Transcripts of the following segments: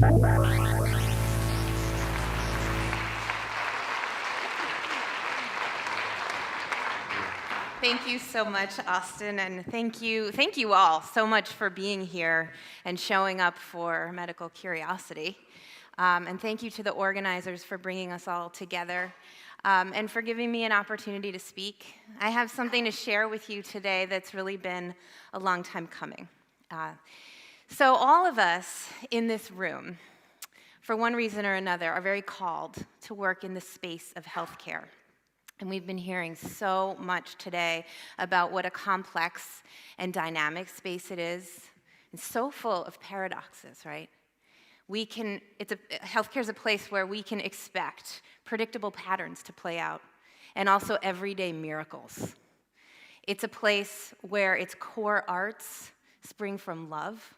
Thank you so much, Austin, and thank you all so much for being here and showing up for Medical Curiosity. And thank you to the organizers for bringing us all together and for giving me an opportunity to speak. I have something to share with you today that's really been a long time coming. So all of us in this room, for one reason or another, are very called to work in the space of healthcare. And we've been hearing so much today about what a complex and dynamic space it is, and so full of paradoxes, right? Healthcare is a place where we can expect predictable patterns to play out, and also everyday miracles. It's a place where its core arts spring from love,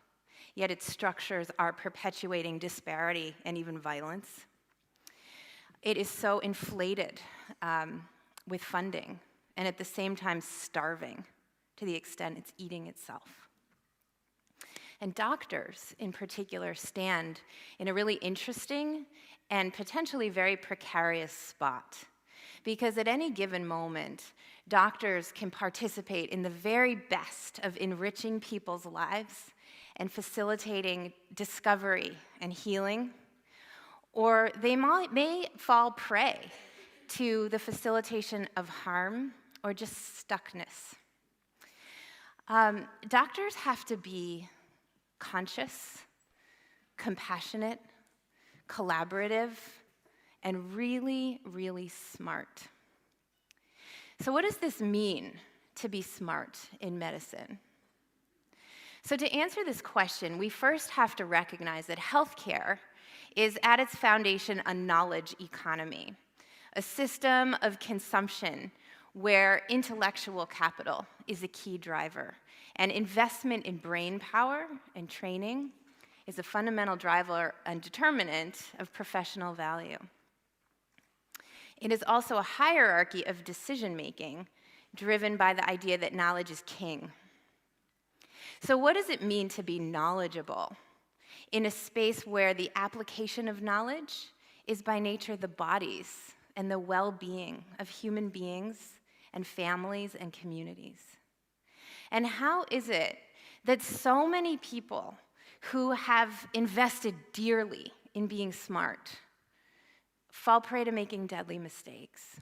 yet its structures are perpetuating disparity and even violence. It is so inflated with funding, and at the same time starving to the extent it's eating itself. And doctors, in particular, stand in a really interesting and potentially very precarious spot, because at any given moment, doctors can participate in the very best of enriching people's lives and facilitating discovery and healing, or they may fall prey to the facilitation of harm or just stuckness. Doctors have to be conscious, compassionate, collaborative, and really, really smart. So what does this mean to be smart in medicine? So to answer this question, we first have to recognize that healthcare is at its foundation a knowledge economy, a system of consumption where intellectual capital is a key driver, and investment in brain power and training is a fundamental driver and determinant of professional value. It is also a hierarchy of decision-making driven by the idea that knowledge is king. So what does it mean to be knowledgeable in a space where the application of knowledge is by nature the bodies and the well-being of human beings and families and communities? And how is it that so many people who have invested dearly in being smart fall prey to making deadly mistakes?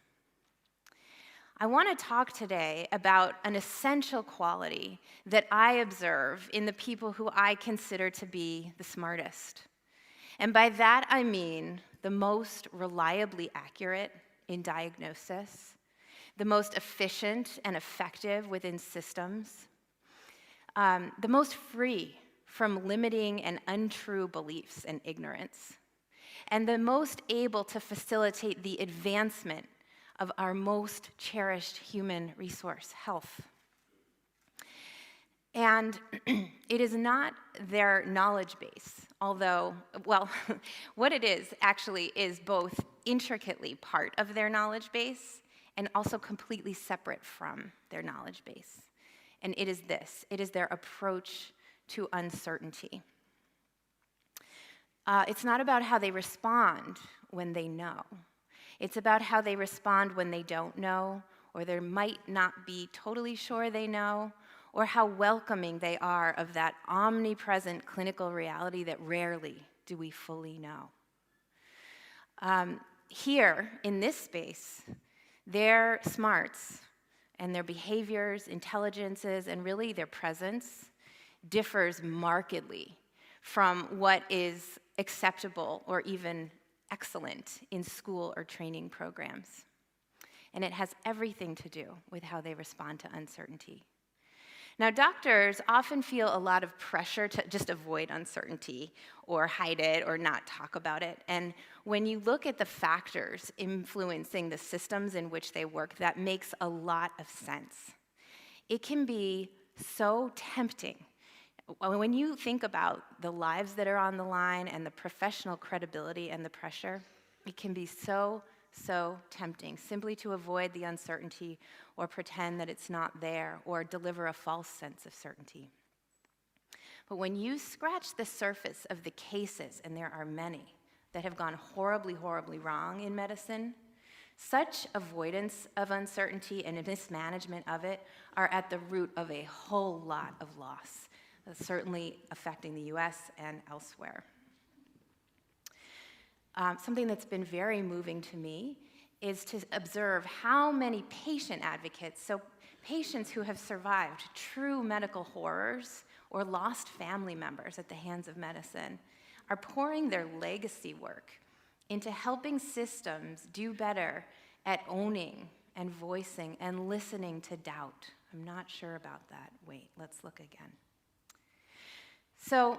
I want to talk today about an essential quality that I observe in the people who I consider to be the smartest. And by that I mean the most reliably accurate in diagnosis, the most efficient and effective within systems, the most free from limiting and untrue beliefs and ignorance, and the most able to facilitate the advancement of our most cherished human resource, health. And it is not their knowledge base, although, well, what it is actually is both intricately part of their knowledge base and also completely separate from their knowledge base. And it is this: it is their approach to uncertainty. It's not about how they respond when they know. It's about how they respond when they don't know, or they might not be totally sure they know, or how welcoming they are of that omnipresent clinical reality that rarely do we fully know. Here, in this space, their smarts and their behaviors, intelligences, and really their presence differs markedly from what is acceptable or even excellent in school or training programs. And it has everything to do with how they respond to uncertainty. Now, doctors often feel a lot of pressure to just avoid uncertainty or hide it or not talk about it. And when you look at the factors influencing the systems in which they work, that makes a lot of sense. It can be so tempting. When you think about the lives that are on the line and the professional credibility and the pressure, it can be so tempting simply to avoid the uncertainty or pretend that it's not there or deliver a false sense of certainty. But when you scratch the surface of the cases, and there are many that have gone horribly, horribly wrong in medicine, such avoidance of uncertainty and mismanagement of it are at the root of a whole lot of loss, certainly affecting the US and elsewhere. Something that's been very moving to me is to observe how many patient advocates, so patients who have survived true medical horrors or lost family members at the hands of medicine, are pouring their legacy work into helping systems do better at owning and voicing and listening to doubt. I'm not sure about that. Wait, let's look again. So,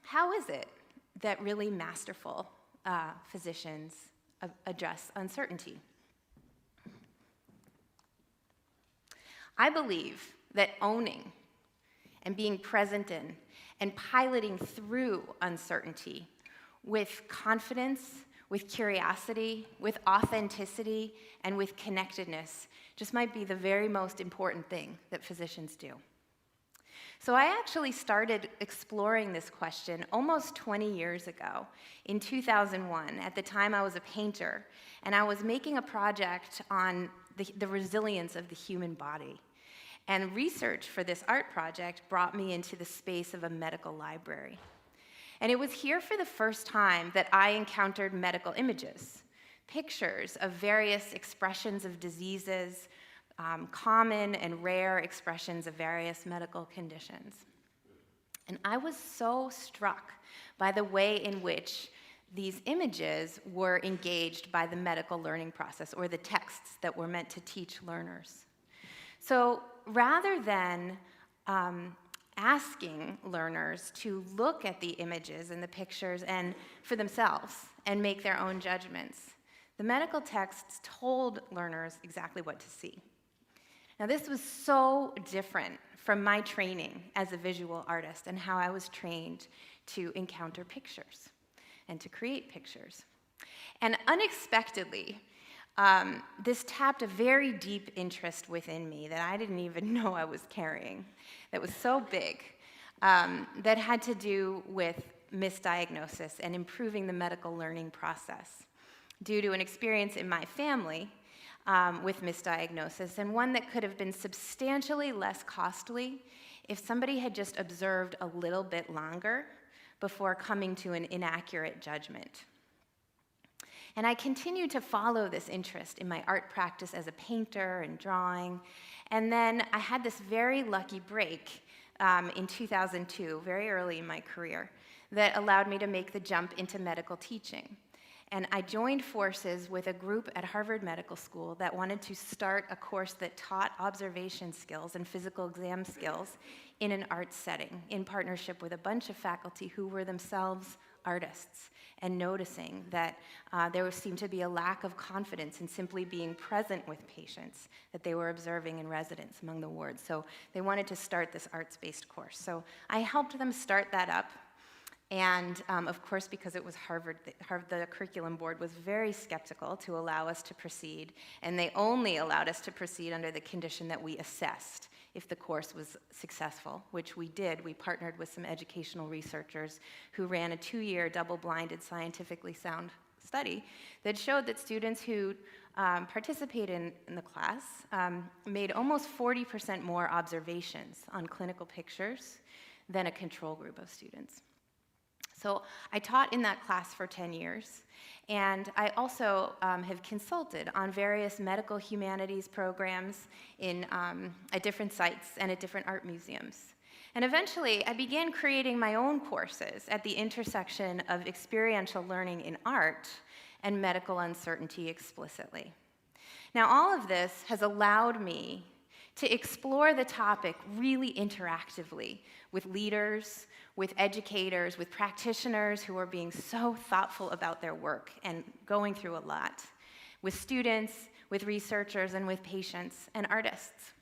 how is it that really masterful physicians address uncertainty? I believe that owning and being present in and piloting through uncertainty with confidence, with curiosity, with authenticity, and with connectedness just might be the very most important thing that physicians do. So I actually started exploring this question almost 20 years ago, in 2001. At the time, I was a painter, and I was making a project on the resilience of the human body. And research for this art project brought me into the space of a medical library. And it was here for the first time that I encountered medical images, pictures of various expressions of diseases, common and rare expressions of various medical conditions. And I was so struck by the way in which these images were engaged by the medical learning process, or the texts that were meant to teach learners. So rather than asking learners to look at the images and the pictures and for themselves and make their own judgments, the medical texts told learners exactly what to see. Now, this was so different from my training as a visual artist and how I was trained to encounter pictures and to create pictures. And unexpectedly, this tapped a very deep interest within me that I didn't even know I was carrying, that was so big, that had to do with misdiagnosis and improving the medical learning process due to an experience in my family with misdiagnosis, and one that could have been substantially less costly if somebody had just observed a little bit longer before coming to an inaccurate judgment. And I continued to follow this interest in my art practice as a painter and drawing. And then I had this very lucky break in 2002, very early in my career, that allowed me to make the jump into medical teaching. And I joined forces with a group at Harvard Medical School that wanted to start a course that taught observation skills and physical exam skills in an art setting, in partnership with a bunch of faculty who were themselves artists, and noticing that there seemed to be a lack of confidence in simply being present with patients that they were observing in residence among the wards. So they wanted to start this arts-based course. So I helped them start that up. And of course, because it was Harvard, the curriculum board was very skeptical to allow us to proceed, and they only allowed us to proceed under the condition that we assessed if the course was successful, which we did. We partnered with some educational researchers who ran a 2-year double-blinded, scientifically sound study that showed that students who participated in the class made almost 40% more observations on clinical pictures than a control group of students. So I taught in that class for 10 years, and I also have consulted on various medical humanities programs at different sites and at different art museums. And eventually, I began creating my own courses at the intersection of experiential learning in art and medical uncertainty explicitly. Now, all of this has allowed me to explore the topic really interactively with leaders, with educators, with practitioners who are being so thoughtful about their work and going through a lot, with students, with researchers, and with patients and artists.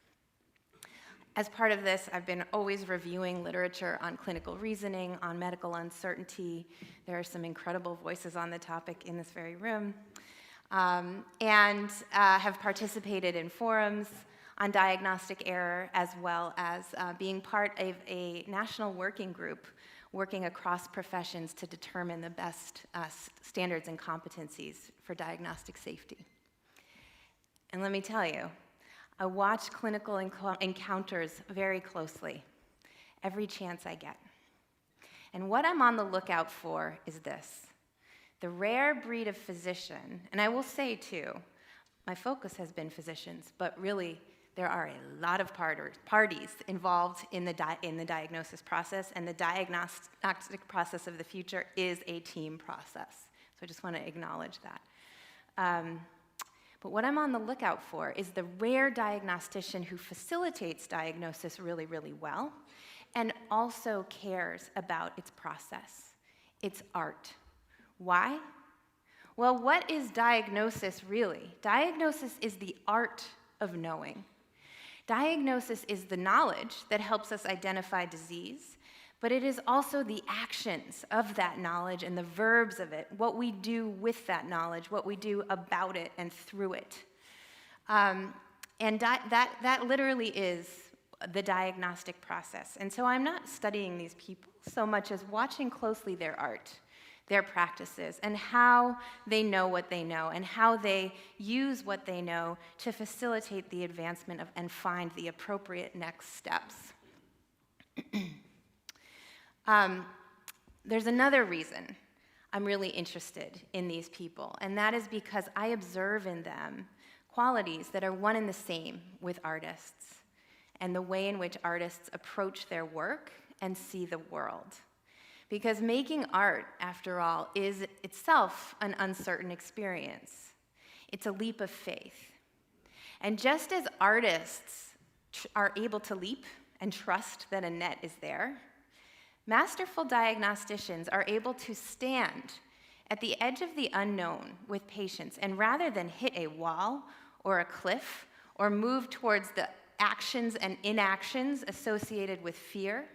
As part of this, I've been always reviewing literature on clinical reasoning, on medical uncertainty. There are some incredible voices on the topic in this very room, and have participated in forums on diagnostic error, as well as being part of a national working group working across professions to determine the best standards and competencies for diagnostic safety. And let me tell you, I watch clinical encounters very closely, every chance I get. And what I'm on the lookout for is this: the rare breed of physician, and I will say too, my focus has been physicians, but really there are a lot of parties involved in the diagnosis process, and the diagnostic process of the future is a team process. So I just want to acknowledge that. But what I'm on the lookout for is the rare diagnostician who facilitates diagnosis really, really well, and also cares about its process, its art. Why? Well, what is diagnosis really? Diagnosis is the art of knowing. Diagnosis is the knowledge that helps us identify disease, but it is also the actions of that knowledge and the verbs of it, what we do with that knowledge, what we do about it and through it. That literally is the diagnostic process. And so I'm not studying these people so much as watching closely their art, their practices, and how they know what they know, and how they use what they know to facilitate the advancement of and find the appropriate next steps. There's another reason I'm really interested in these people, and that is because I observe in them qualities that are one and the same with artists, and the way in which artists approach their work and see the world. Because making art, after all, is itself an uncertain experience. It's a leap of faith. And just as artists are able to leap and trust that a net is there, masterful diagnosticians are able to stand at the edge of the unknown with patients, and rather than hit a wall or a cliff or move towards the actions and inactions associated with fear,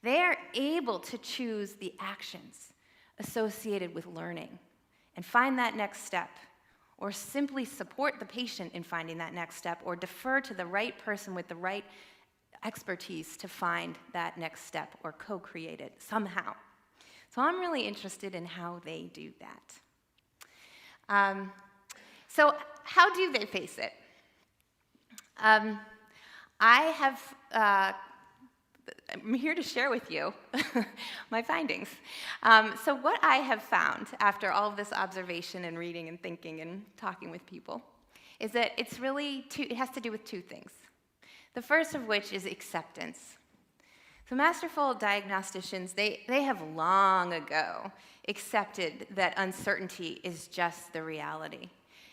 they are able to choose the actions associated with learning and find that next step, or simply support the patient in finding that next step, or defer to the right person with the right expertise to find that next step or co-create it somehow. So I'm really interested in how they do that. So how do they face it? I'm here to share with you my findings. So what I have found after all of this observation and reading and thinking and talking with people is that it has to do with two things. The first of which is acceptance. So masterful diagnosticians, they have long ago accepted that uncertainty is just the reality.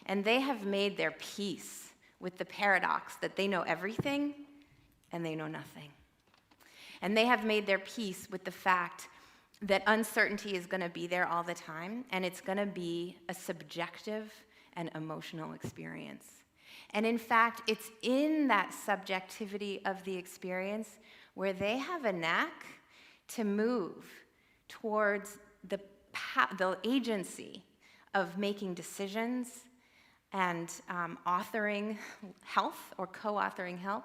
And they have made their peace with the paradox that they know everything and they know nothing. And they have made their peace with the fact that uncertainty is going to be there all the time, and it's going to be a subjective and emotional experience. And in fact, it's in that subjectivity of the experience where they have a knack to move towards the agency of making decisions and authoring health or co-authoring health,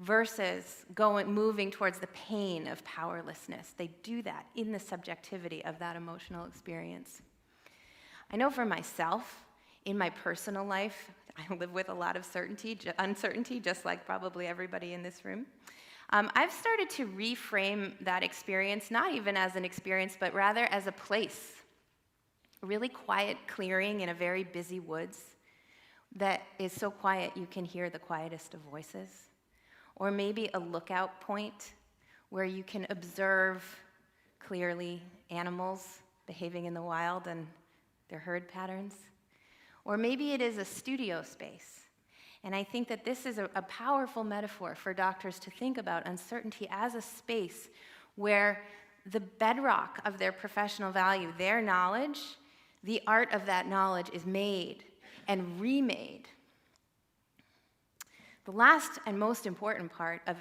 versus moving towards the pain of powerlessness. They do that in the subjectivity of that emotional experience. I know for myself, in my personal life, I live with a lot of uncertainty, just like probably everybody in this room. I've started to reframe that experience, not even as an experience, but rather as a place. A really quiet clearing in a very busy woods that is so quiet you can hear the quietest of voices. Or maybe a lookout point where you can observe clearly animals behaving in the wild and their herd patterns. Or maybe it is a studio space. And I think that this is a powerful metaphor for doctors to think about uncertainty as a space where the bedrock of their professional value, their knowledge, the art of that knowledge is made and remade. The last and most important part of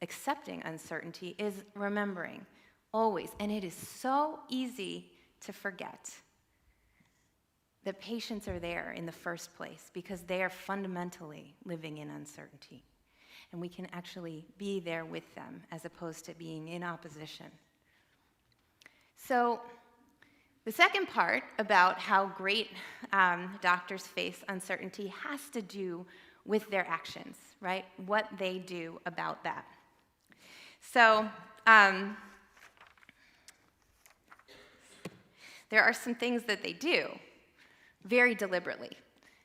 accepting uncertainty is remembering, always, and it is so easy to forget, that patients are there in the first place because they are fundamentally living in uncertainty. And we can actually be there with them as opposed to being in opposition. So the second part about how great doctors face uncertainty has to do with their actions, right? What they do about that. So there are some things that they do very deliberately,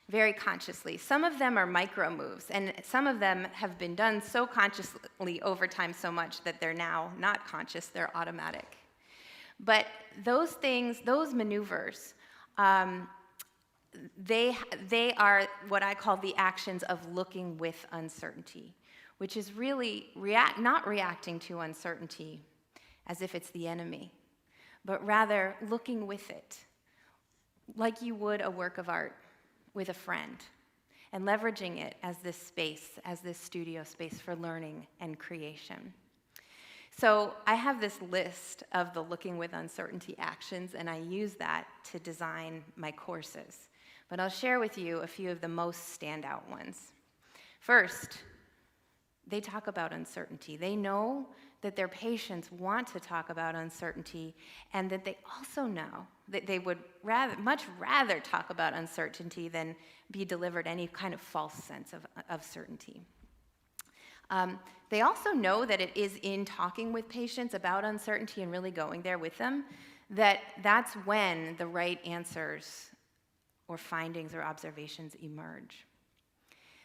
very consciously. Some of them are micro moves, and some of them have been done so consciously over time so much that they're now not conscious, they're automatic. But those things, those maneuvers, they are what I call the actions of looking with uncertainty, which is really not reacting to uncertainty as if it's the enemy, but rather looking with it, like you would a work of art with a friend, and leveraging it as this space, as this studio space for learning and creation. So I have this list of the looking with uncertainty actions, and I use that to design my courses. But I'll share with you a few of the most standout ones. First, they talk about uncertainty. They know that their patients want to talk about uncertainty, and that they also know that they would much rather talk about uncertainty than be delivered any kind of false sense of certainty. They also know that it is in talking with patients about uncertainty and really going there with them, that's when the right answers or findings or observations emerge.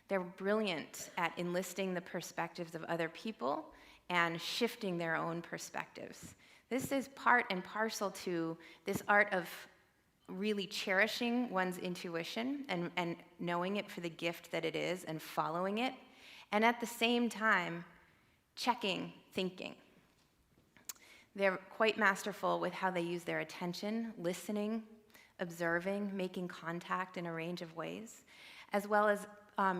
They're brilliant at enlisting the perspectives of other people and shifting their own perspectives. This is part and parcel to this art of really cherishing one's intuition and knowing it for the gift that it is and following it, and at the same time, checking thinking. They're quite masterful with how they use their attention, listening, observing, making contact in a range of ways, as well as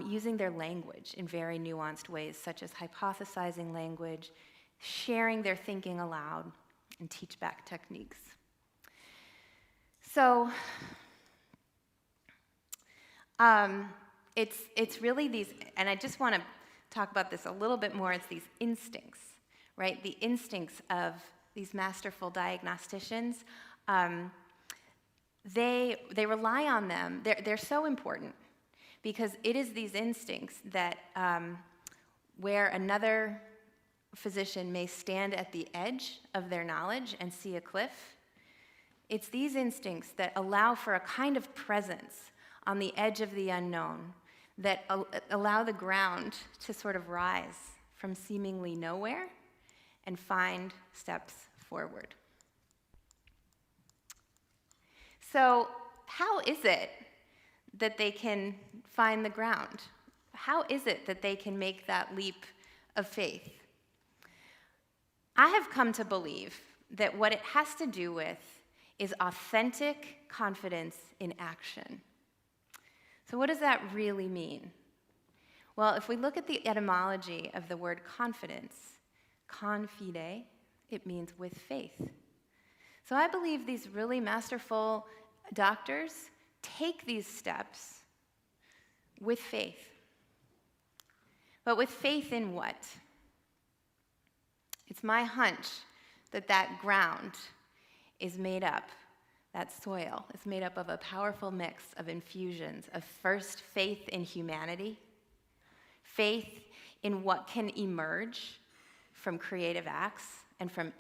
using their language in very nuanced ways, such as hypothesizing language, sharing their thinking aloud, and teach-back techniques. So it's really these, and I just want to talk about this a little bit more, it's these instincts, right? The instincts of these masterful diagnosticians. They rely on them. They're so important because it is these instincts that where another physician may stand at the edge of their knowledge and see a cliff, it's these instincts that allow for a kind of presence on the edge of the unknown that allow the ground to sort of rise from seemingly nowhere and find steps forward. So how is it that they can find the ground? How is it that they can make that leap of faith? I have come to believe that what it has to do with is authentic confidence in action. So what does that really mean? Well, if we look at the etymology of the word confidence, confide, it means with faith. So I believe these really masterful doctors take these steps with faith. But with faith in what? It's my hunch that that ground is made up, that soil is made up of a powerful mix of infusions of first faith in humanity, faith in what can emerge from creative acts and from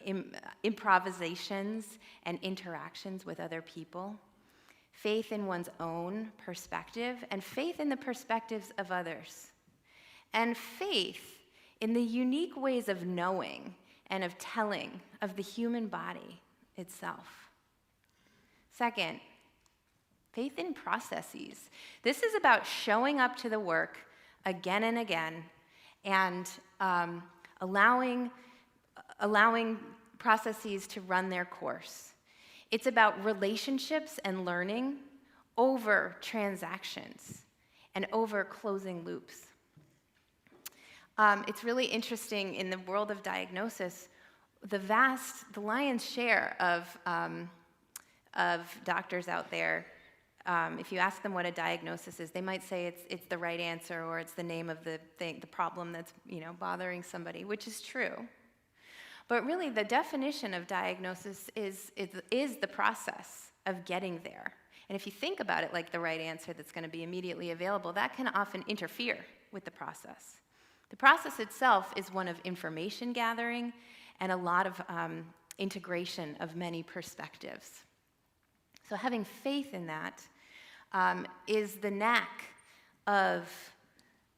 improvisations and interactions with other people, faith in one's own perspective, and faith in the perspectives of others, and faith in the unique ways of knowing and of telling of the human body itself. Second, faith in processes. This is about showing up to the work again and again and allowing processes to run their course. It's about relationships and learning over transactions and over closing loops. It's really interesting in the world of diagnosis, the lion's share of doctors out there if you ask them what a diagnosis is, they might say it's the right answer, or it's the name of the thing, the problem that's bothering somebody, which is true. But really, the definition of diagnosis is the process of getting there. And if you think about it like the right answer that's going to be immediately available, that can often interfere with the process. The process itself is one of information gathering and a lot of integration of many perspectives. So having faith in that is the knack of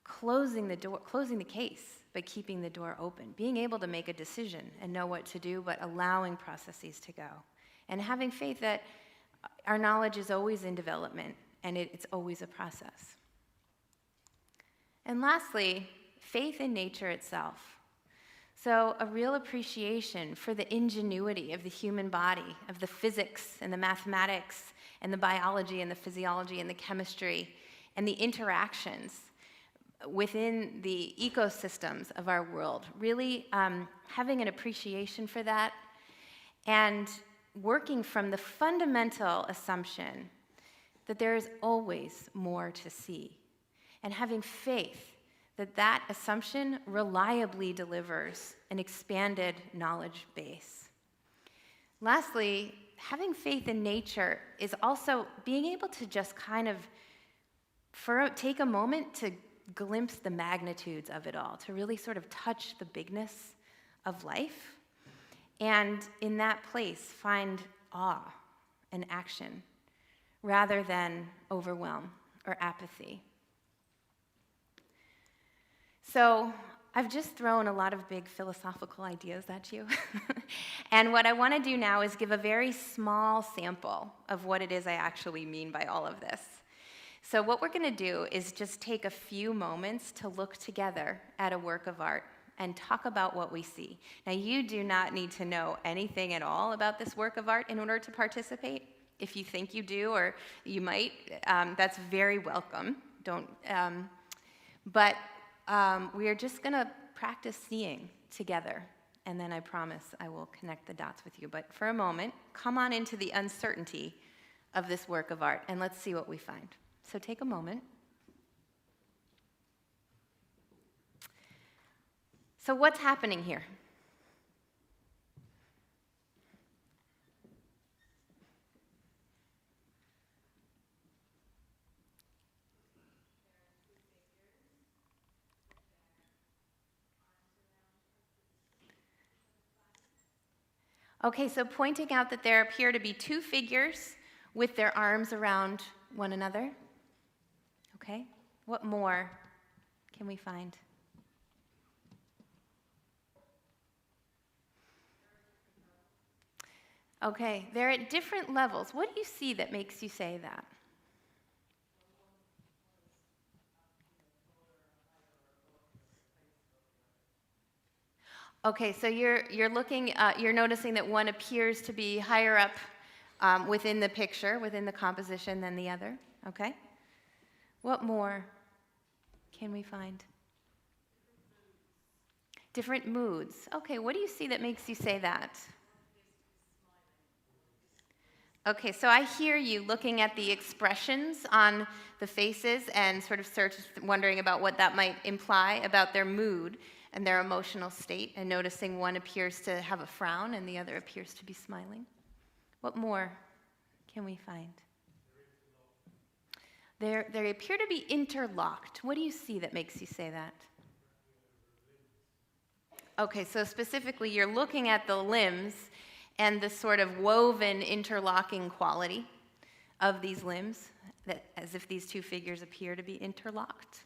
closing the case, but keeping the door open, being able to make a decision and know what to do, but allowing processes to go. And having faith that our knowledge is always in development, and it's always a process. And lastly, faith in nature itself. So a real appreciation for the ingenuity of the human body, of the physics and the mathematics and the biology and the physiology and the chemistry and the interactions within the ecosystems of our world. Really having an appreciation for that and working from the fundamental assumption that there is always more to see, and having faith that that assumption reliably delivers an expanded knowledge base. Lastly, having faith in nature is also being able to just kind of take a moment to glimpse the magnitudes of it all, to really sort of touch the bigness of life, and in that place find awe and action rather than overwhelm or apathy. So I've just thrown a lot of big philosophical ideas at you. And what I want to do now is give a very small sample of what it is I actually mean by all of this. So what we're going to do is just take a few moments to look together at a work of art and talk about what we see. Now, you do not need to know anything at all about this work of art in order to participate. If you think you do, or you might, that's very welcome. But we are just going to practice seeing together, and then I promise I will connect the dots with you. But for a moment, come on into the uncertainty of this work of art, and let's see what we find. So take a moment. So what's happening here? Okay, so pointing out that there appear to be two figures with their arms around one another. Okay, what more can we find? Okay, they're at different levels. What do you see that makes you say that? Okay, so you're noticing that one appears to be higher up within the picture, within the composition than the other. Okay. What more can we find? Different moods. Okay, what do you see that makes you say that? Okay, so I hear you looking at the expressions on the faces and sort of wondering about what that might imply about their mood and their emotional state, and noticing one appears to have a frown and the other appears to be smiling. What more can we find? They appear to be interlocked. What do you see that makes you say that? Okay, so specifically you're looking at the limbs and the sort of woven interlocking quality of these limbs, that as if these two figures appear to be interlocked.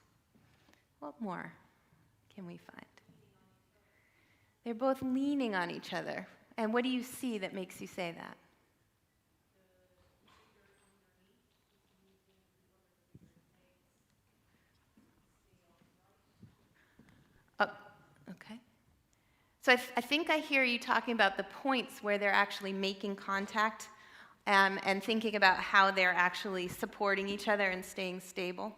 What more can we find? They're both leaning on each other. And what do you see that makes you say that? Oh, okay. So I think I hear you talking about the points where they're actually making contact and thinking about how they're actually supporting each other and staying stable.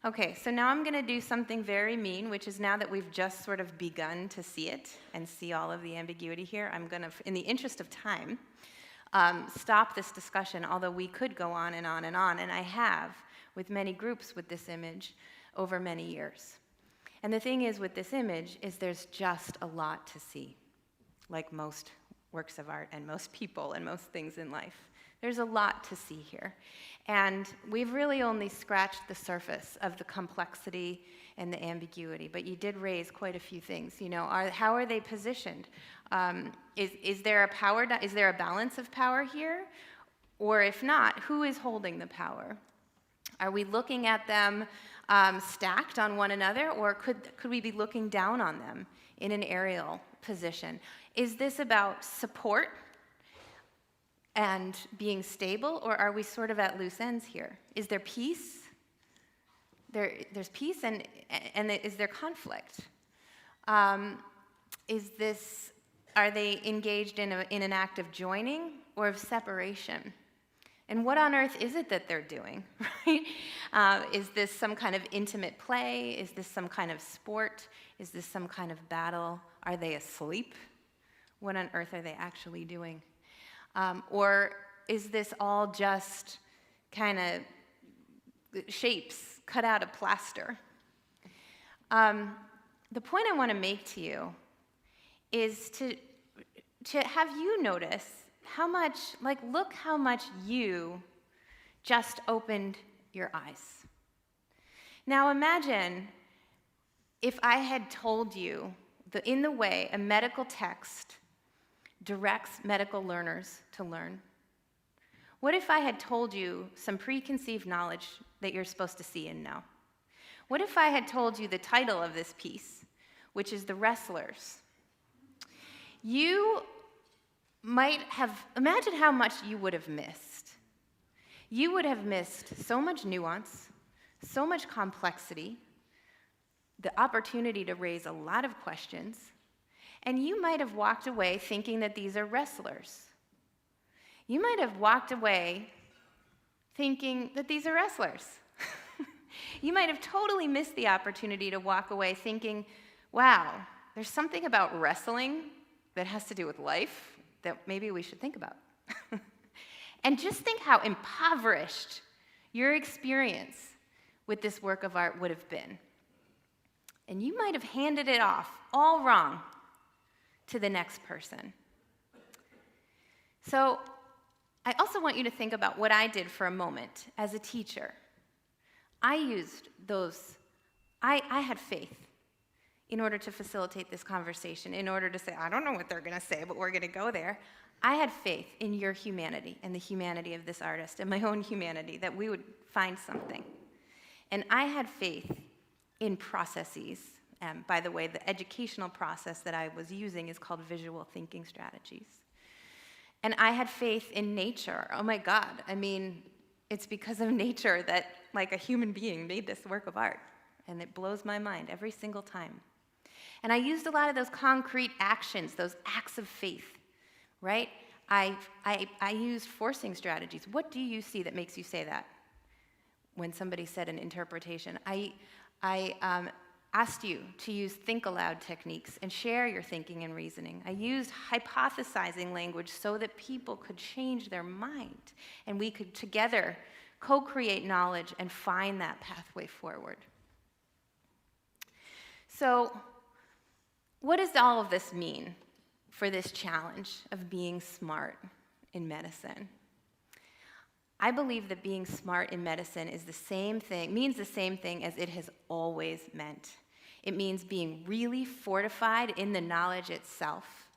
Okay, so now I'm going to do something very mean, which is now that we've just sort of begun to see it and see all of the ambiguity here, I'm going to, in the interest of time, stop this discussion, although we could go on and on and on, and I have with many groups with this image over many years. And the thing is with this image is there's just a lot to see, like most works of art and most people and most things in life. There's a lot to see here. And we've really only scratched the surface of the complexity and the ambiguity, but you did raise quite a few things. How are they positioned? Is there a balance of power here? Or if not, who is holding the power? Are we looking at them stacked on one another, or could we be looking down on them in an aerial position? Is this about support and being stable, or are we sort of at loose ends here? Is there peace? There's peace, and is there conflict? Are they engaged in an act of joining or of separation? And what on earth is it that they're doing, right? Is this some kind of intimate play? Is this some kind of sport? Is this some kind of battle? Are they asleep? What on earth are they actually doing? Or is this all just kind of shapes cut out of plaster? The point I want to make to you is to have you notice look how much you just opened your eyes. Now imagine if I had told you in the way a medical text directs medical learners to learn. What if I had told you some preconceived knowledge that you're supposed to see and know? What if I had told you the title of this piece, which is The Wrestlers? You might have, imagine how much you would have missed. You would have missed so much nuance, so much complexity, the opportunity to raise a lot of questions, and you might have walked away thinking that these are wrestlers. You might have walked away thinking that these are wrestlers. You might have totally missed the opportunity to walk away thinking, wow, there's something about wrestling that has to do with life that maybe we should think about. And just think how impoverished your experience with this work of art would have been. And you might have handed it off all wrong to the next person. So I also want you to think about what I did for a moment as a teacher. I used I had faith in order to facilitate this conversation, in order to say, I don't know what they're going to say, but we're going to go there. I had faith in your humanity and the humanity of this artist and my own humanity, that we would find something. And I had faith in processes. By the way, the educational process that I was using is called visual thinking strategies. And I had faith in nature. Oh my God, it's because of nature that a human being made this work of art. And it blows my mind every single time. And I used a lot of those concrete actions, those acts of faith, right? I used forcing strategies. What do you see that makes you say that? When somebody said an interpretation, I asked you to use think aloud techniques and share your thinking and reasoning. I used hypothesizing language so that people could change their mind and we could together co-create knowledge and find that pathway forward. So, what does all of this mean for this challenge of being smart in medicine? I believe that being smart in medicine means the same thing as it has always meant. It means being really fortified in the knowledge itself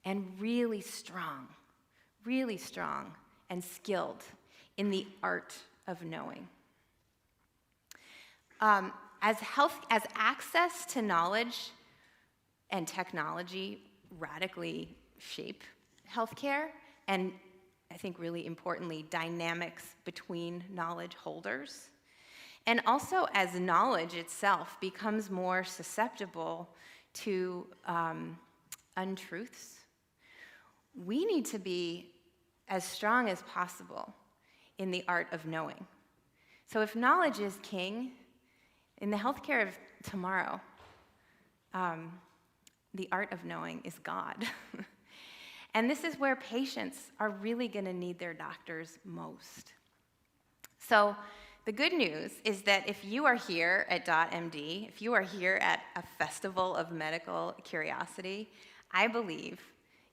and really strong and skilled in the art of knowing. As access to knowledge and technology radically shape healthcare, and I think really importantly, dynamics between knowledge holders, and also as knowledge itself becomes more susceptible to untruths, we need to be as strong as possible in the art of knowing. So if knowledge is king, in the healthcare of tomorrow, the art of knowing is God. And this is where patients are really going to need their doctors most. So the good news is that if you are here at dotMD, if you are here at a festival of medical curiosity, I believe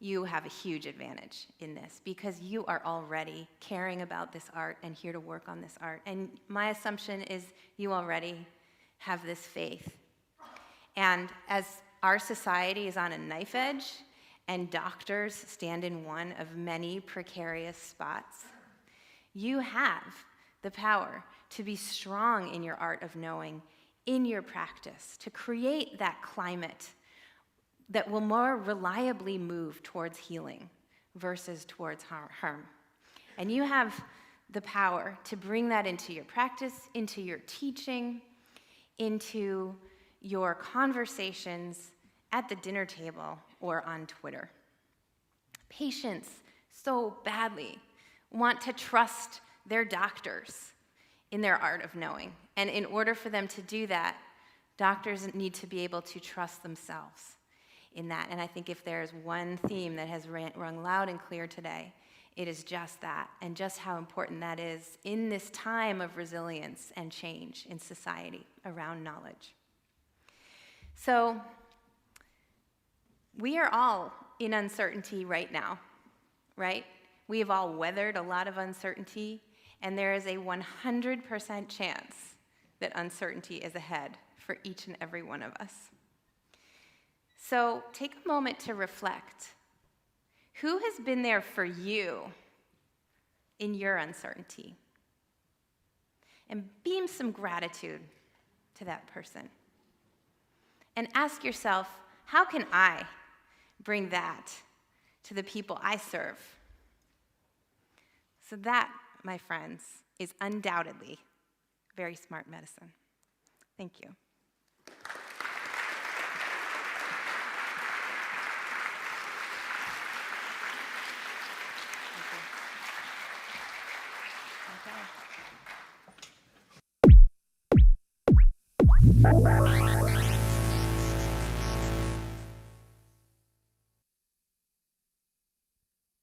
you have a huge advantage in this because you are already caring about this art and here to work on this art. And my assumption is you already have this faith. And as our society is on a knife edge and doctors stand in one of many precarious spots, you have the power to be strong in your art of knowing, in your practice, to create that climate that will more reliably move towards healing versus towards harm. And you have the power to bring that into your practice, into your teaching, into your conversations at the dinner table or on Twitter. Patients so badly want to trust their doctors in their art of knowing. And in order for them to do that, doctors need to be able to trust themselves in that. And I think if there's one theme that has rung loud and clear today, it is just that, and just how important that is in this time of resilience and change in society around knowledge. So we are all in uncertainty right now, right? We have all weathered a lot of uncertainty, and there is a 100% chance that uncertainty is ahead for each and every one of us. So take a moment to reflect. Who has been there for you in your uncertainty? And beam some gratitude to that person. And ask yourself, how can I bring that to the people I serve? So that, my friends, is undoubtedly very smart medicine. Thank you. Okay.